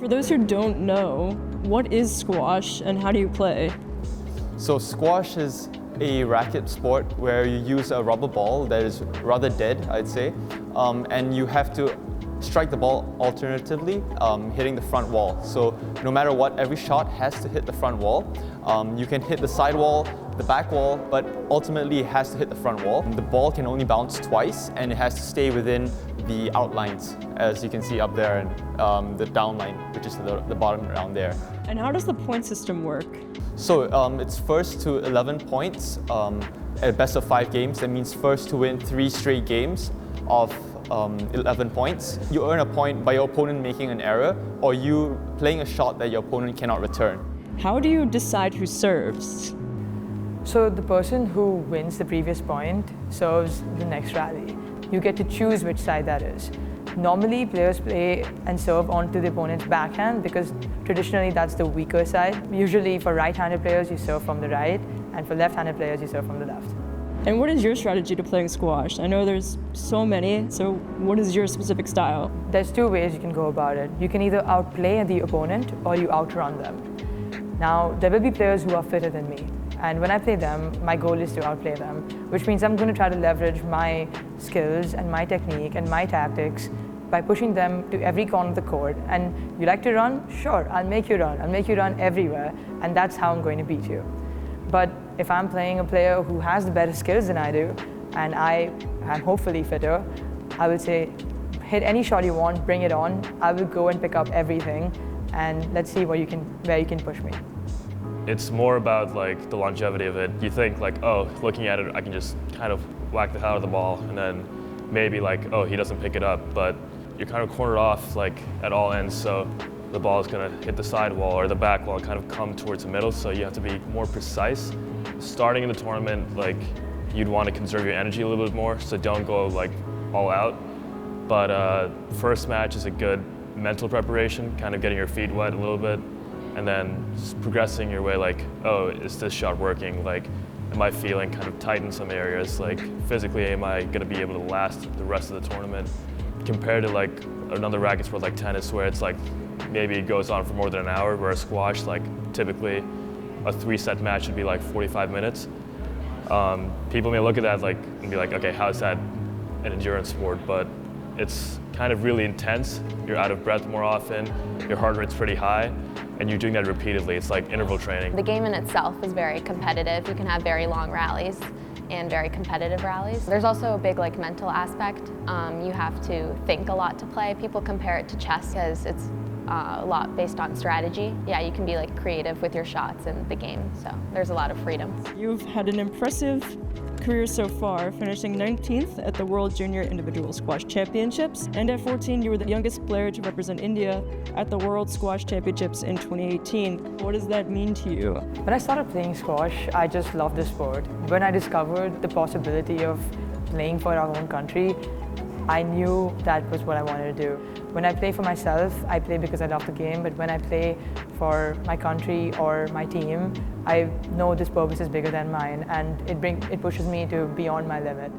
For those who don't know, what is squash and how do you play? So squash is a racket sport where you use a rubber ball that is rather dead, I'd say, and you have to strike the ball alternatively, hitting the front wall. So no matter what, every shot has to hit the front wall. You can hit the side wall, the back wall, but ultimately it has to hit the front wall. The ball can only bounce twice and it has to stay within the outlines, as you can see up there, and the down line, which is the bottom around there. And how does the point system work? So it's first to 11 points at best of 5 games. That means first to win 3 straight games of 11 points. You earn a point by your opponent making an error or you playing a shot that your opponent cannot return. How do you decide who serves? So the person who wins the previous point serves the next rally. You get to choose which side that is. Normally, players play and serve onto the opponent's backhand because traditionally that's the weaker side. Usually for right-handed players, you serve from the right, and for left-handed players, you serve from the left. And what is your strategy to playing squash? I know there's so many, so what is your specific style? There's 2 ways you can go about it. You can either outplay the opponent or you outrun them. Now, there will be players who are fitter than me. And when I play them, my goal is to outplay them, which means I'm going to try to leverage my skills and my technique and my tactics by pushing them to every corner of the court. And you like to run? Sure, I'll make you run. I'll make you run everywhere, and that's how I'm going to beat you. But if I'm playing a player who has the better skills than I do, and I am hopefully fitter, I will say, hit any shot you want, bring it on. I will go and pick up everything, and let's see where you can push me. It's more about like the longevity of it. You think like, oh, looking at it, I can just kind of whack the hell out of the ball, and then maybe like, oh, he doesn't pick it up, but you're kind of cornered off like at all ends, so the ball is gonna hit the side wall or the back wall and kind of come towards the middle, so you have to be more precise. Starting in the tournament, like you'd want to conserve your energy a little bit more, so don't go like all out. But first match is a good mental preparation, kind of getting your feet wet a little bit, and then just progressing your way like, oh, is this shot working? Like, am I feeling kind of tight in some areas? Like, physically, am I gonna be able to last the rest of the tournament? Compared to like another racket sport like tennis, where it's like, maybe it goes on for more than an hour, whereas squash, like typically a 3-set match would be like 45 minutes. People may look at that like and be like, okay, how is that an endurance sport? But it's kind of really intense. You're out of breath more often, your heart rate's pretty high, and you're doing that repeatedly. It's like interval training. The game in itself is very competitive. You can have very long rallies and very competitive rallies. There's also a big like mental aspect. You have to think a lot to play. People compare it to chess because it's a lot based on strategy. Yeah, you can be like creative with your shots in the game, so there's a lot of freedom. You've had an impressive career so far, finishing 19th at the World Junior Individual Squash Championships, and at 14 you were the youngest player to represent India at the World Squash Championships in 2018. What does that mean to you? When I started playing squash, I just loved the sport. When I discovered the possibility of playing for our own country, I knew that was what I wanted to do. When I play for myself, I play because I love the game, but when I play for my country or my team, I know this purpose is bigger than mine, and it pushes me to beyond my limit.